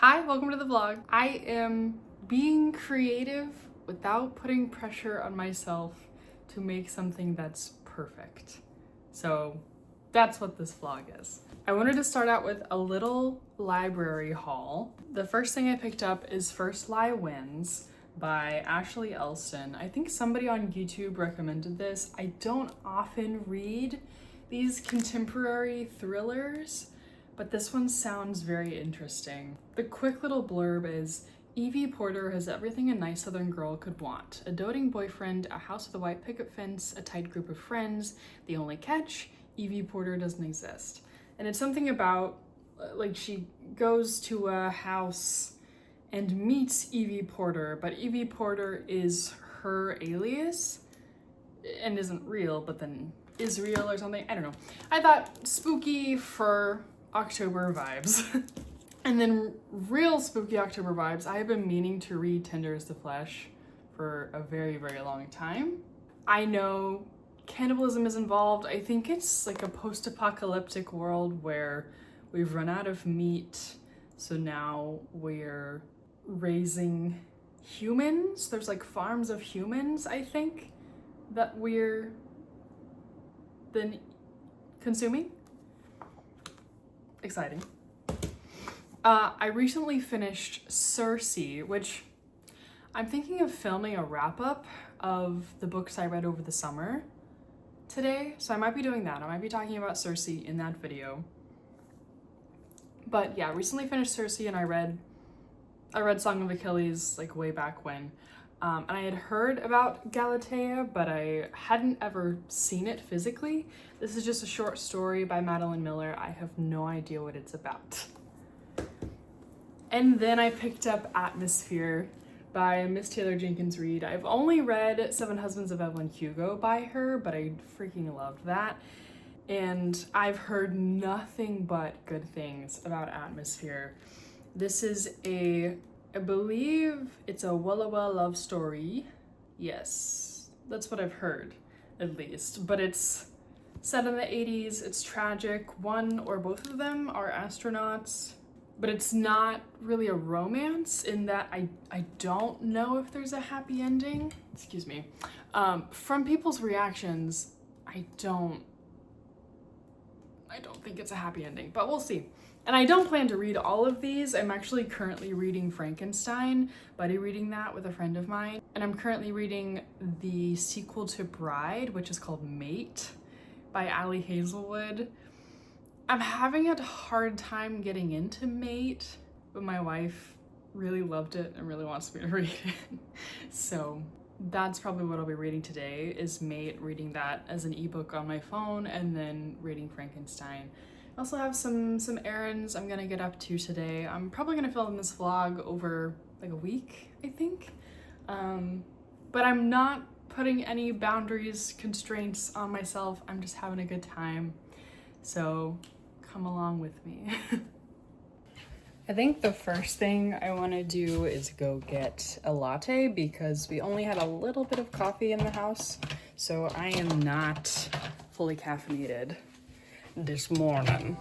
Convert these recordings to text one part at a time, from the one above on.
Hi, welcome to the vlog. I am being creative without putting pressure on myself to make something that's perfect. So that's what this vlog is. I wanted to start out with a little library haul. The first thing I picked up is First Lie Wins by Ashley Elston. I think somebody on YouTube recommended this. I don't often read these contemporary thrillers, but this one sounds very interesting. The quick little blurb is, Evie Porter has everything a nice Southern girl could want. A doting boyfriend, a house with a white picket fence, a tight group of friends. The only catch, Evie Porter doesn't exist. And it's something about, like, she goes to a house and meets Evie Porter, but Evie Porter is her alias and isn't real, but then is real or something. I don't know. I thought spooky for October vibes. And then real spooky October vibes, I have been meaning to read Tender as the Flesh for a very, very long time. I know cannibalism is involved. I think it's like a post-apocalyptic world where we've run out of meat, so now we're raising humans. There's like farms of humans, I think, that we're then consuming. Exciting. I recently finished Circe, which I'm thinking of filming a wrap-up of the books I read over the summer today, so I might be doing that. I might be talking about Circe in that video. But yeah, recently finished Circe, and I read Song of Achilles like way back when. And I had heard about Galatea, but I hadn't ever seen it physically. This is just a short story by Madeline Miller. I have no idea what it's about. And then I picked up Atmosphere by Miss Taylor Jenkins Reid. I've only read Seven Husbands of Evelyn Hugo by her, but I freaking loved that. And I've heard nothing but good things about Atmosphere. This is I believe it's a Walla love story. Yes, that's what I've heard, at least. But it's set in the 80s, it's tragic. One or both of them are astronauts, but it's not really a romance in that I don't know if there's a happy ending. Excuse me. From people's reactions, I don't think it's a happy ending, but we'll see. And I don't plan to read all of these. I'm actually currently reading Frankenstein, buddy reading that with a friend of mine. And I'm currently reading the sequel to Bride, which is called Mate by Ali Hazelwood. I'm having a hard time getting into Mate, but my wife really loved it and really wants me to read it. So that's probably what I'll be reading today, is Mate, reading that as an ebook on my phone, and then reading Frankenstein. I also have some errands I'm gonna get up to today. I'm probably gonna film this vlog over like a week, I think. But I'm not putting any boundaries, constraints on myself. I'm just having a good time. So come along with me. I think the first thing I wanna do is go get a latte because we only had a little bit of coffee in the house. So I am not fully caffeinated this morning.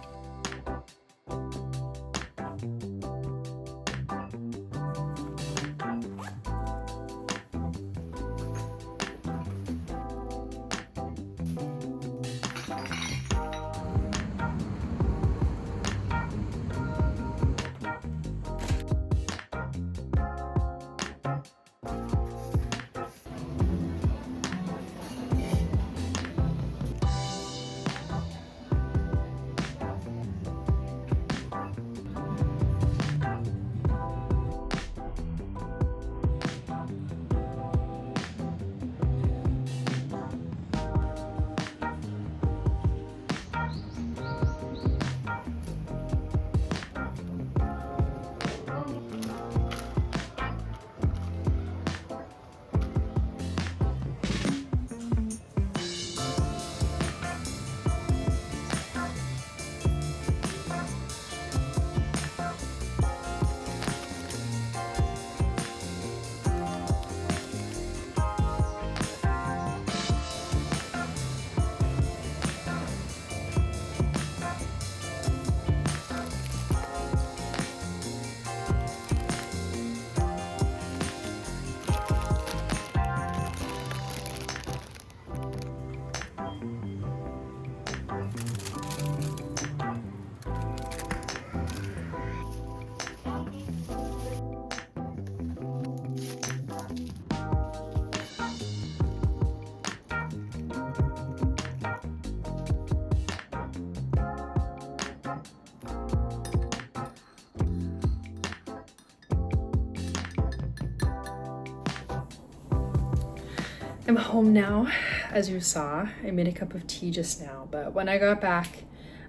I'm home now, as you saw. I made a cup of tea just now, but when I got back,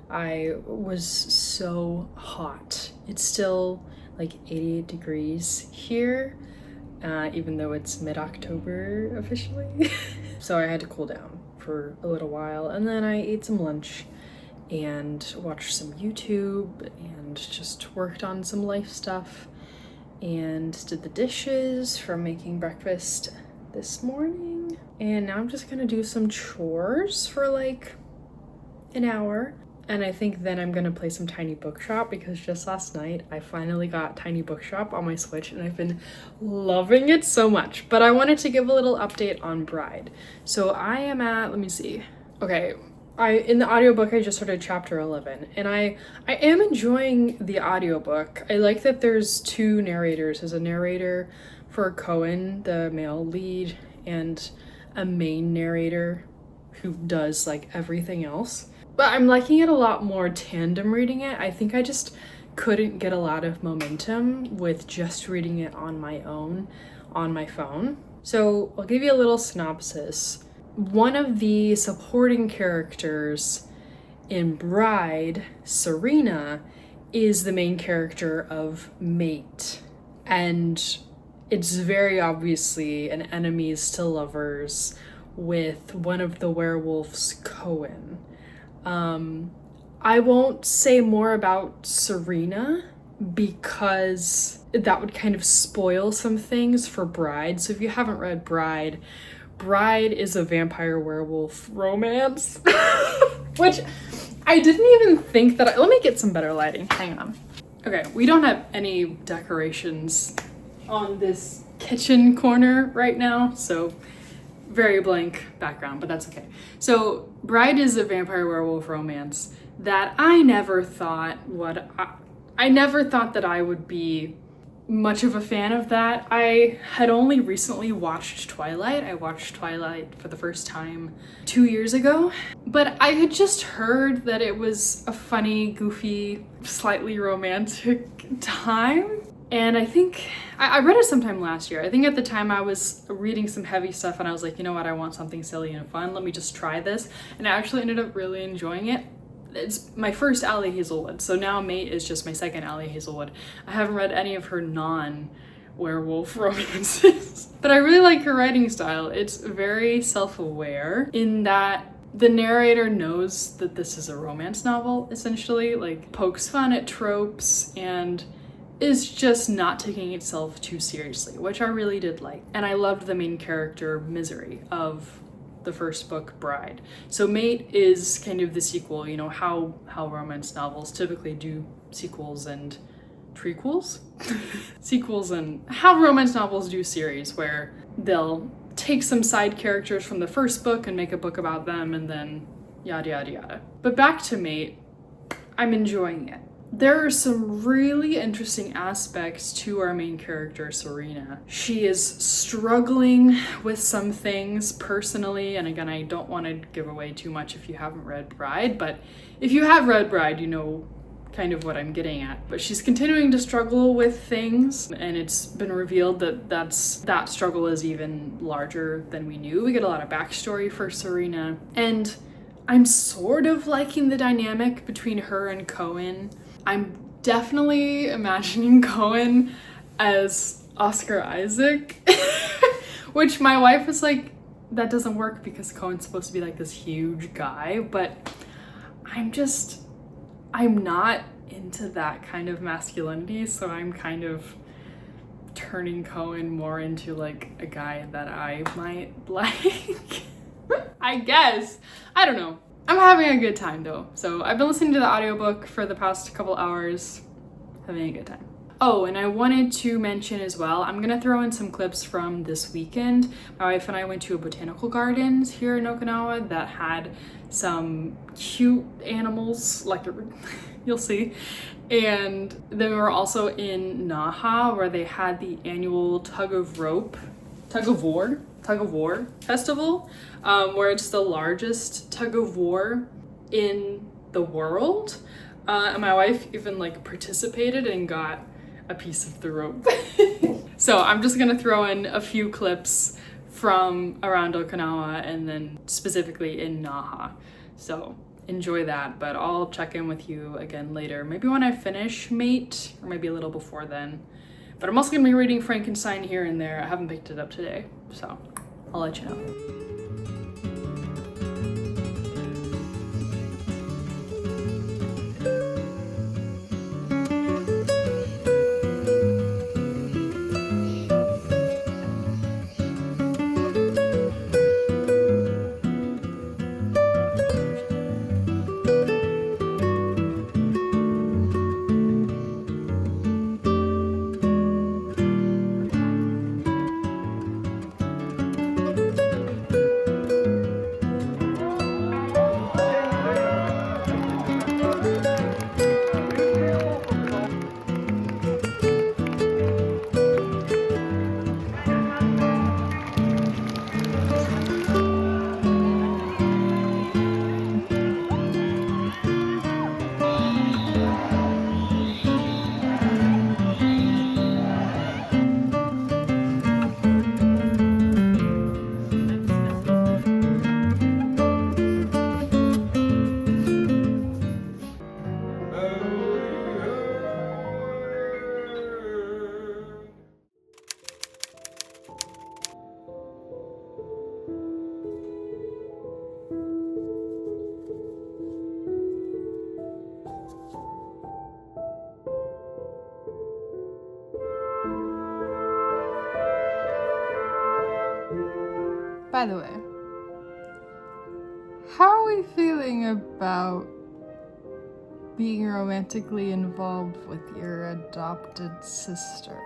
I was so hot. It's still like 88 degrees here, even though it's mid-October officially. So I had to cool down for a little while, and then I ate some lunch and watched some YouTube and just worked on some life stuff and did the dishes from making breakfast this morning. And now I'm just gonna do some chores for like an hour. And I think then I'm gonna play some Tiny Bookshop, because just last night I finally got Tiny Bookshop on my Switch and I've been loving it so much. But I wanted to give a little update on Bride. So I am at, let me see. Okay, in the audiobook I just started chapter 11, and I am enjoying the audiobook. I like that there's two narrators. There's a narrator for Cohen, the male lead, and a main narrator who does like everything else. But I'm liking it a lot more tandem reading it. I think I just couldn't get a lot of momentum with just reading it on my own on my phone. So I'll give you a little synopsis. One of the supporting characters in Bride, Serena, is the main character of Mate. And it's very obviously an enemies to lovers with one of the werewolves, Cohen. I won't say more about Serena because that would kind of spoil some things for Bride. So if you haven't read Bride, Bride is a vampire werewolf romance, which I didn't even think that let me get some better lighting, hang on. Okay, we don't have any decorations on this kitchen corner right now, so very blank background, but that's okay. So Bride is a vampire werewolf romance that I never thought that I would be much of a fan of that. I had only recently watched Twilight. I watched Twilight for the first time 2 years ago, but I had just heard that it was a funny, goofy, slightly romantic time. And I think, I read it sometime last year. I think at the time I was reading some heavy stuff and I was like, you know what, I want something silly and fun. Let me just try this. And I actually ended up really enjoying it. It's my first Ali Hazelwood. So now Mate is just my second Ali Hazelwood. I haven't read any of her non-werewolf romances. But I really like her writing style. It's very self-aware in that the narrator knows that this is a romance novel, essentially, like pokes fun at tropes and is just not taking itself too seriously, which I really did like. And I loved the main character, Misery, of the first book, Bride. So Mate is kind of the sequel, you know, how romance novels typically do sequels and prequels? Sequels and how romance novels do series, where they'll take some side characters from the first book and make a book about them and then yada yada yada. But back to Mate, I'm enjoying it. There are some really interesting aspects to our main character, Serena. She is struggling with some things personally, and again, I don't want to give away too much if you haven't read Bride, but if you have read Bride, you know kind of what I'm getting at. But she's continuing to struggle with things, and it's been revealed that that struggle is even larger than we knew. We get a lot of backstory for Serena, and I'm sort of liking the dynamic between her and Cohen. I'm definitely imagining Cohen as Oscar Isaac, which my wife was like, that doesn't work because Cohen's supposed to be like this huge guy, but I'm not into that kind of masculinity, so I'm kind of turning Cohen more into like a guy that I might like. I guess. I don't know. I'm having a good time though. So I've been listening to the audiobook for the past couple hours, having a good time. Oh, and I wanted to mention as well, I'm gonna throw in some clips from this weekend. My wife and I went to a botanical gardens here in Okinawa that had some cute animals, like you'll see. And then we were also in Naha, where they had the annual tug of war festival, where it's the largest tug of war in the world. And my wife even like participated and got a piece of the rope. So I'm just gonna throw in a few clips from around Okinawa and then specifically in Naha. So enjoy that, but I'll check in with you again later. Maybe when I finish Mate, or maybe a little before then. But I'm also gonna be reading Frankenstein here and there. I haven't picked it up today, so I'll let you know. By the way, how are we feeling about being romantically involved with your adopted sister?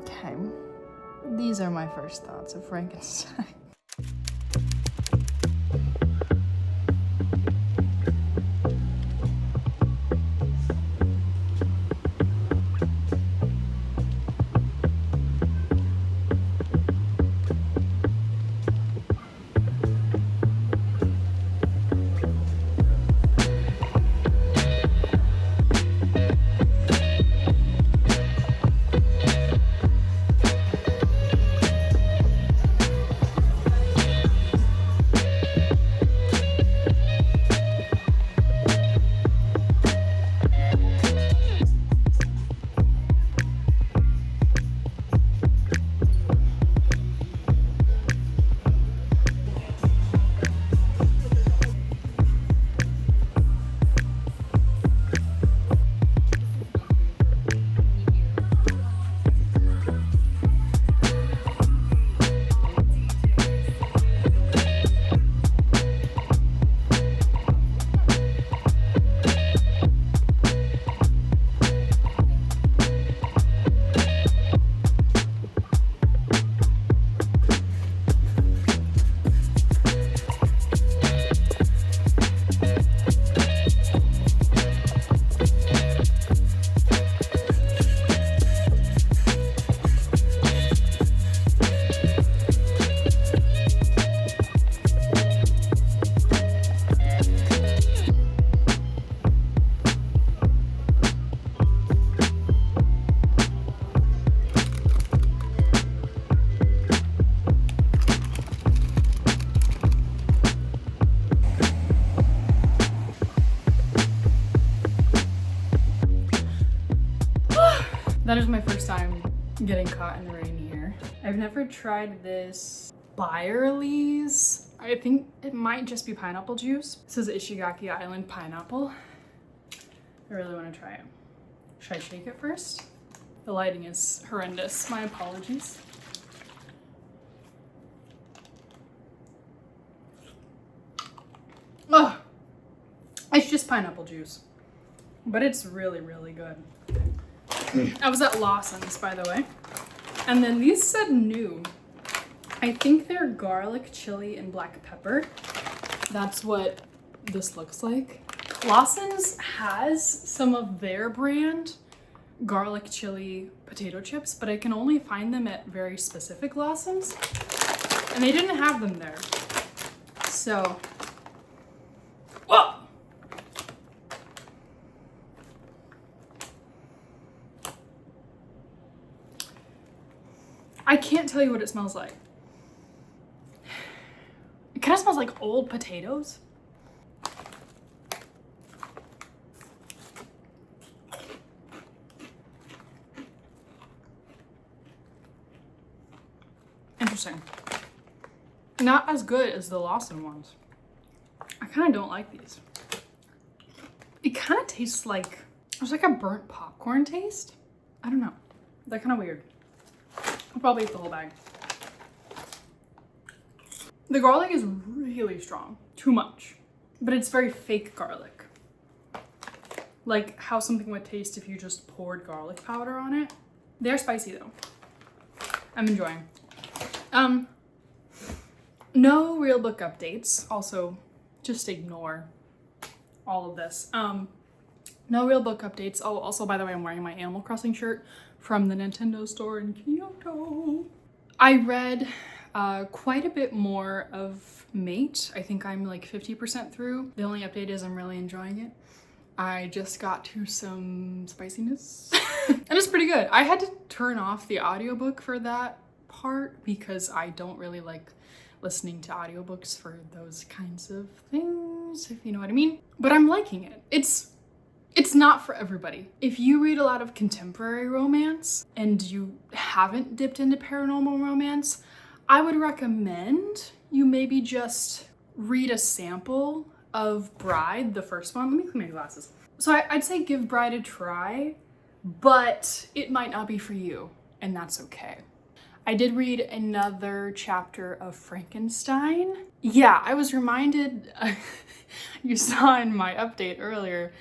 Okay, these are my first thoughts of Frankenstein. That is my first time getting caught in the rain here. I've never tried this Byerly's. I think it might just be pineapple juice. This is Ishigaki Island pineapple. I really want to try it. Should I shake it first? The lighting is horrendous. My apologies. Oh, it's just pineapple juice, but it's really, really good. I was at Lawson's, by the way, and then these said new. I think they're garlic, chili, and black pepper. That's what this looks like. Lawson's has some of their brand garlic chili potato chips, but I can only find them at very specific Lawson's, and they didn't have them there. So, whoa! I can't tell you what it smells like. It kind of smells like old potatoes. Interesting. Not as good as the Lawson ones. I kind of don't like these. It kind of tastes like, there's like a burnt popcorn taste. I don't know. They're kind of weird. I'll probably eat the whole bag. The garlic is really strong. Too much. But it's very fake garlic. Like how something would taste if you just poured garlic powder on it. They're spicy though. I'm enjoying. No real book updates. Also, just ignore all of this. No real book updates. Oh, also, by the way, I'm wearing my Animal Crossing shirt from the Nintendo store in Kyoto. I read quite a bit more of Mate. I think I'm like 50% through. The only update is I'm really enjoying it. I just got to some spiciness. And it's pretty good. I had to turn off the audiobook for that part because I don't really like listening to audiobooks for those kinds of things, if you know what I mean. But I'm liking it. It's not for everybody. If you read a lot of contemporary romance and you haven't dipped into paranormal romance, I would recommend you maybe just read a sample of Bride, the first one. Let me clean my glasses. So I'd say give Bride a try, but it might not be for you, and that's okay. I did read another chapter of Frankenstein. Yeah, I was reminded, you saw in my update earlier,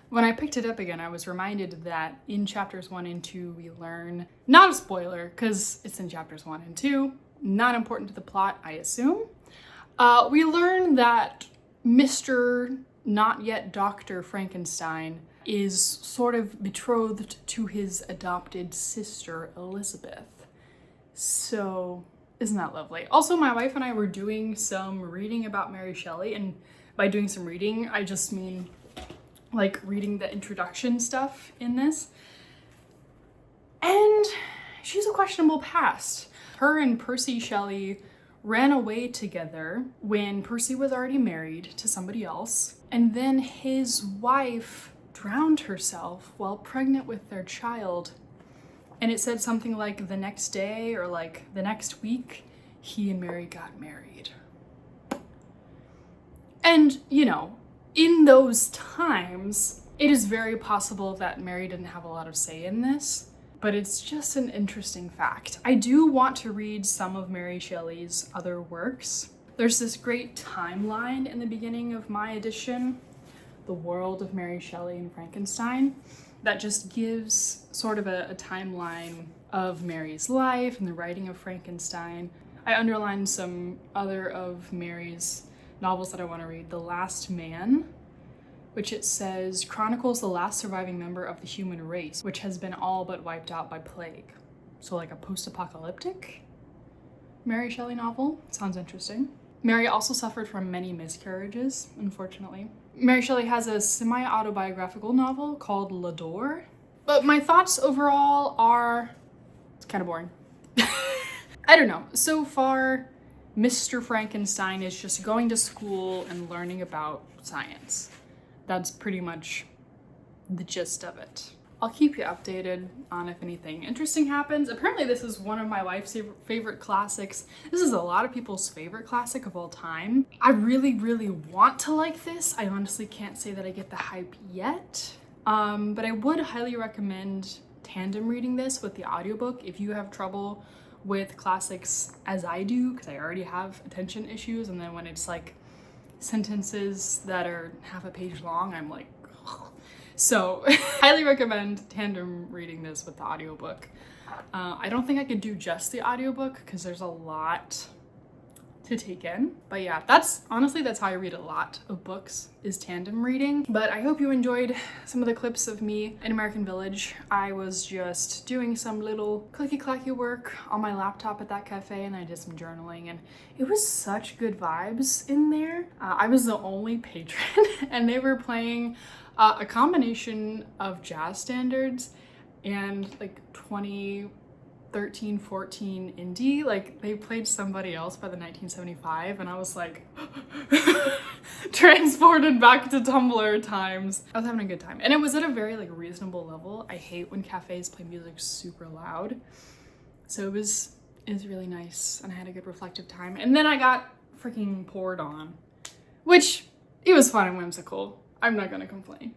when I picked it up again, I was reminded that in chapters 1 and 2, we learn, not a spoiler, because it's in chapters 1 and 2, not important to the plot, I assume. We learn that Mr. Not Yet Dr. Frankenstein is sort of betrothed to his adopted sister, Elizabeth. So, isn't that lovely? Also, my wife and I were doing some reading about Mary Shelley, and by doing some reading, I just mean like reading the introduction stuff in this. And she's a questionable past. Her and Percy Shelley ran away together when Percy was already married to somebody else, and then his wife drowned herself while pregnant with their child. And it said something like the next day or like the next week, he and Mary got married. And, you know, in those times, it is very possible that Mary didn't have a lot of say in this, but it's just an interesting fact. I do want to read some of Mary Shelley's other works. There's this great timeline in the beginning of my edition, The World of Mary Shelley and Frankenstein, that just gives sort of a timeline of Mary's life and the writing of Frankenstein. I underlined some other of Mary's novels that I want to read. The Last Man, which it says chronicles the last surviving member of the human race, which has been all but wiped out by plague. So like a post-apocalyptic Mary Shelley novel. Sounds interesting. Mary also suffered from many miscarriages, unfortunately. Mary Shelley has a semi-autobiographical novel called L'Adore. But my thoughts overall are, it's kind of boring. I don't know. So far, Mr. Frankenstein is just going to school and learning about science. That's pretty much the gist of it. I'll keep you updated on if anything interesting happens. Apparently this is one of my wife's favorite classics. This is a lot of people's favorite classic of all time. I really, really want to like this. I honestly can't say that I get the hype yet. But I would highly recommend tandem reading this with the audiobook if you have trouble with classics as I do, because I already have attention issues, and then when it's like sentences that are half a page long, I'm like, ugh. So highly recommend tandem reading this with the audiobook. I don't think I could do just the audiobook because there's a lot to take in. But yeah, that's how I read a lot of books, is tandem reading. But I hope you enjoyed some of the clips of me in American Village. I was just doing some little clicky-clacky work on my laptop at that cafe, and I did some journaling, and it was such good vibes in there. I was the only patron and they were playing a combination of jazz standards and like 20 13, 14 indie. Like they played Somebody Else by the 1975 and I was like transported back to Tumblr times. I was having a good time and it was at a very like reasonable level. I hate when cafes play music super loud. So it was really nice and I had a good reflective time. And then I got freaking poured on, which it was fun and whimsical. I'm not gonna complain.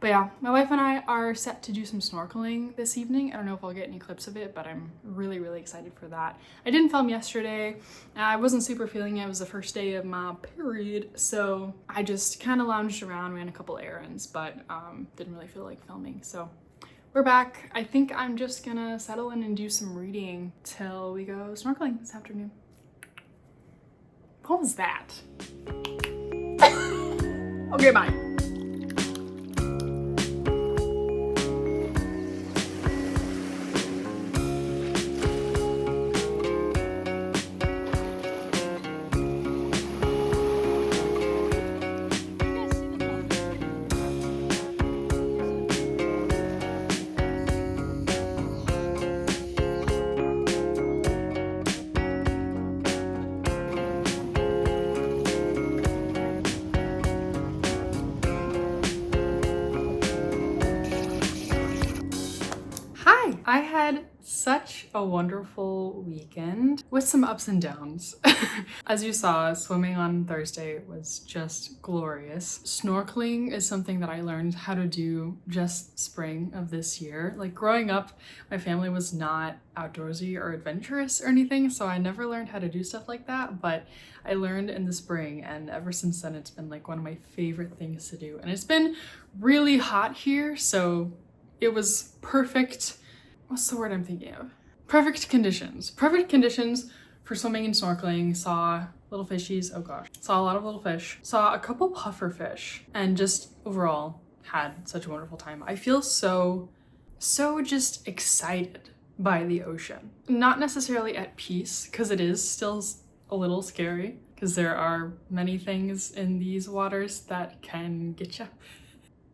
But yeah, my wife and I are set to do some snorkeling this evening. I don't know if I'll get any clips of it, but I'm really, really excited for that. I didn't film yesterday. I wasn't super feeling it. It was the first day of my period. So I just kind of lounged around, ran a couple errands, but didn't really feel like filming. So we're back. I think I'm just gonna settle in and do some reading till we go snorkeling this afternoon. What was that? Okay, bye. I had such a wonderful weekend with some ups and downs. As you saw, swimming on Thursday was just glorious. Snorkeling is something that I learned how to do just spring of this year. Like growing up, my family was not outdoorsy or adventurous or anything, so I never learned how to do stuff like that, but I learned in the spring and ever since then it's been like one of my favorite things to do. And it's been really hot here, so it was perfect. What's the word I'm thinking of? Perfect conditions. Perfect conditions for swimming and snorkeling. Saw little fishies, oh gosh. Saw a lot of little fish. Saw a couple puffer fish and just overall had such a wonderful time. I feel so just excited by the ocean. Not necessarily at peace, because it is still a little scary, because there are many things in these waters that can get you.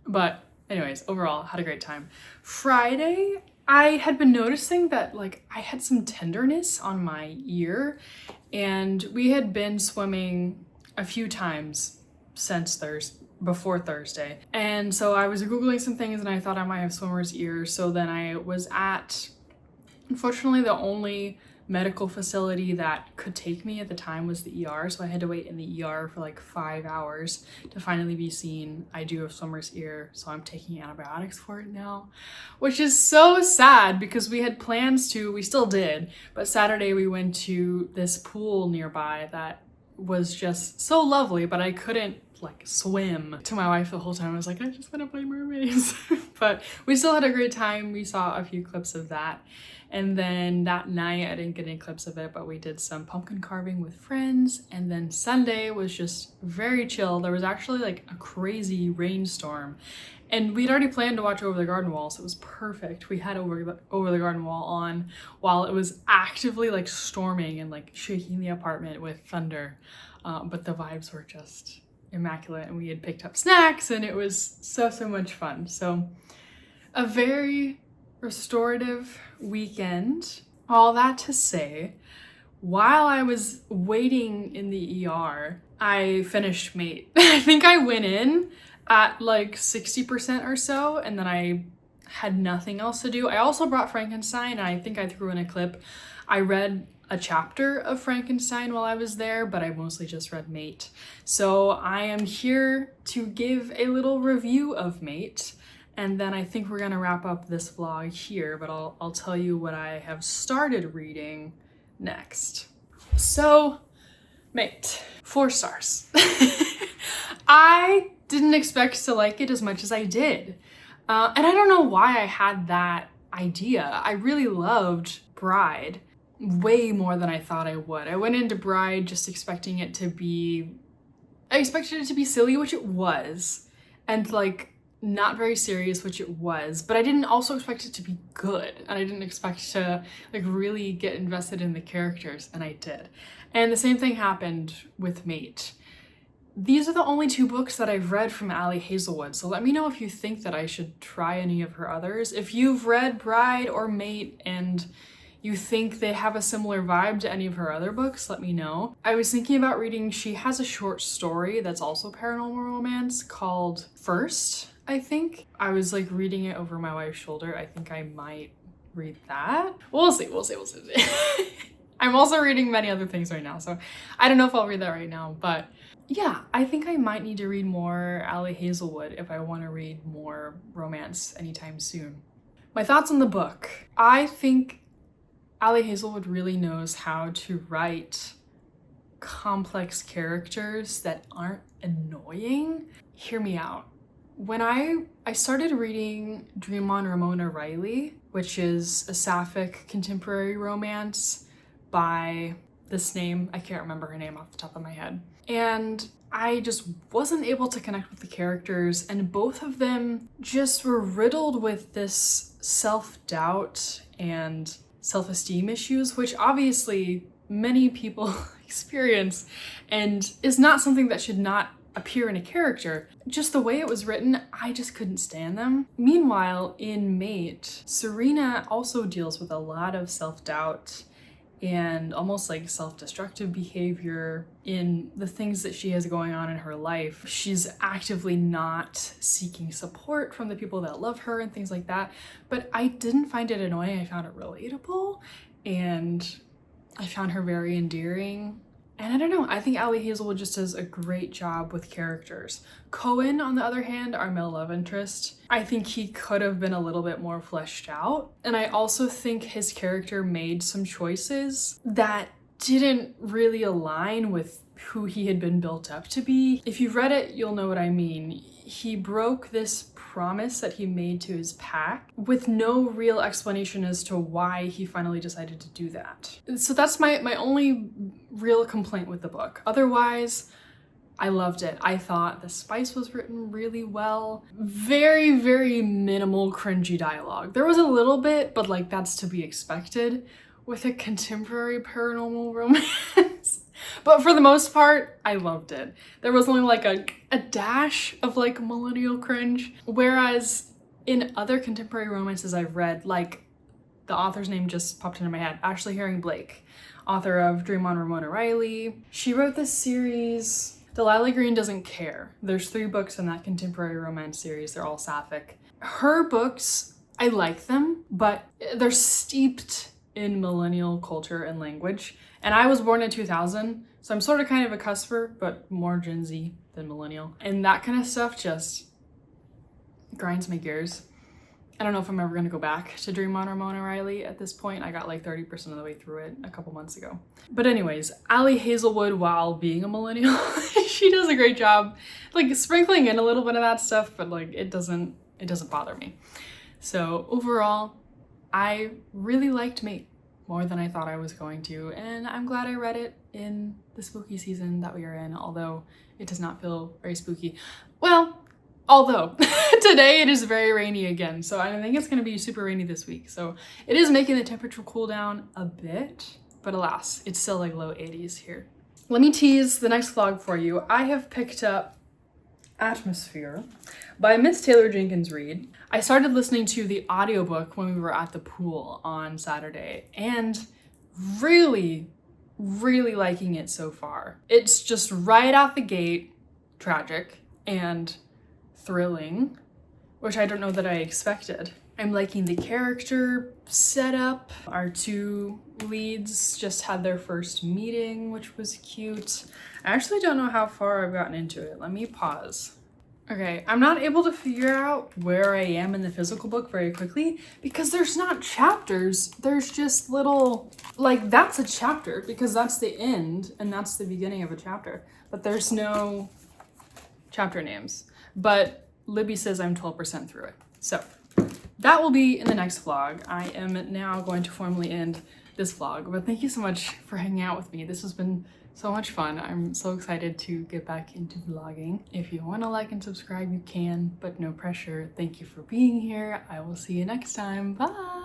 But anyways, overall, had a great time. Friday, I had been noticing that like I had some tenderness on my ear and we had been swimming a few times since before Thursday. And so I was Googling some things and I thought I might have swimmer's ear. So then I was at, unfortunately, the only medical facility that could take me at the time was the ER. So I had to wait in the ER for like 5 hours to finally be seen. I do have swimmer's ear, so I'm taking antibiotics for it now, which is so sad because we had plans to, we still did, but Saturday we went to this pool nearby that was just so lovely, but I couldn't like swim. To my wife the whole time I was like, I just want to play mermaids. But we still had a great time. We saw a few clips of that. And then that night, I didn't get any clips of it, but we did some pumpkin carving with friends. And then Sunday was just very chill. There was actually like a crazy rainstorm. And we'd already planned to watch Over the Garden Wall, so it was perfect. We had Over the Garden Wall on while it was actively like storming and like shaking the apartment with thunder. But the vibes were just immaculate and we had picked up snacks and it was so much fun. So a very restorative weekend. All that to say, while I was waiting in the ER, I finished Mate. I think I went in at like 60% or so and then I had nothing else to do. I also brought Frankenstein and I think I threw in a clip. I read a chapter of Frankenstein while I was there, but I mostly just read Mate. So I am here to give a little review of Mate. And then I think we're gonna wrap up this vlog here, but I'll tell you what I have started reading next. So, Mate, 4 stars. I didn't expect to like it as much as I did. And I don't know why I had that idea. I really loved Bride way more than I thought I would. I went into Bride just expecting it to be, I expected it to be silly, which it was, and like not very serious, which it was, but I didn't also expect it to be good, and I didn't expect to like really get invested in the characters, and I did. And the same thing happened with Mate. these are the only 2 books that I've read from Ali Hazelwood, so let me know if you think that I should try any of her others. If you've read Bride or Mate and you think they have a similar vibe to any of her other books, let me know. I was thinking about reading, she has a short story that's also paranormal romance called First, I think. I was like reading it over my wife's shoulder. I think I might read that. We'll see. I'm also reading many other things right now, so I don't know if I'll read that right now, but yeah, I think I might need to read more Ali Hazelwood if I want to read more romance anytime soon. My thoughts on the book. I think Ali Hazelwood really knows how to write complex characters that aren't annoying. Hear me out. When I started reading Dream on Ramona Riley, which is a sapphic contemporary romance by this name, I can't remember her name off the top of my head. And I just wasn't able to connect with the characters, and both of them just were riddled with this self-doubt and self-esteem issues, which obviously many people experience and is not something that should not appear in a character. Just the way it was written, I just couldn't stand them. Meanwhile, in Mate, Serena also deals with a lot of self-doubt and almost like self-destructive behavior in the things that she has going on in her life. She's actively not seeking support from the people that love her and things like that. But I didn't find it annoying. I found it relatable and I found her very endearing. And I don't know, I think Ali Hazelwood just does a great job with characters. Cohen, on the other hand, our male love interest, I think he could have been a little bit more fleshed out. And I also think his character made some choices that didn't really align with who he had been built up to be. If you've read it, you'll know what I mean. He broke this promise that he made to his pack with no real explanation as to why he finally decided to do that. So that's my only real complaint with the book. Otherwise, I loved it. I thought the spice was written really well. Very, very minimal cringy dialogue. There was a little bit, but like that's to be expected with a contemporary paranormal romance. But for the most part, I loved it. There was only like a dash of like millennial cringe. Whereas in other contemporary romances I've read, like the author's name just popped into my head, Ashley Herring Blake, author of Dream on Ramona Riley. She wrote this series, Delilah Green Doesn't Care. There's 3 books in that contemporary romance series. They're all sapphic. Her books, I like them, but they're steeped in millennial culture and language. And I was born in 2000, so I'm sort of kind of a cusper, but more Gen Z than millennial. And that kind of stuff just grinds my gears. I don't know if I'm ever gonna go back to Dream on Ramona Riley at this point. I got like 30% of the way through it a couple months ago. But anyways, Ali Hazelwood, while being a millennial, she does a great job like sprinkling in a little bit of that stuff, but like it doesn't bother me. So overall, I really liked Mate more than I thought I was going to, and I'm glad I read it in the spooky season that we are in, although it does not feel very spooky. Well, although today it is very rainy again, so I think it's going to be super rainy this week. So it is making the temperature cool down a bit, but alas, it's still like low 80s here. Let me tease the next vlog for you. I have picked up Atmosphere by Miss Taylor Jenkins Reid. I started listening to the audiobook when we were at the pool on Saturday and really liking it so far. It's just right out the gate tragic and thrilling, which I don't know that I expected. I'm liking the character setup. Our 2 leads just had their first meeting, which was cute. I actually don't know how far I've gotten into it. Let me pause. Okay, I'm not able to figure out where I am in the physical book very quickly because there's not chapters. There's just little, like that's a chapter because that's the end and that's the beginning of a chapter, but there's no chapter names. But Libby says I'm 12% through it. So that will be in the next vlog. I am now going to formally end this vlog, but thank you so much for hanging out with me. This has been so much fun. I'm so excited to get back into vlogging. If you want to like and subscribe, you can, but no pressure. Thank you for being here. I will see you next time. Bye.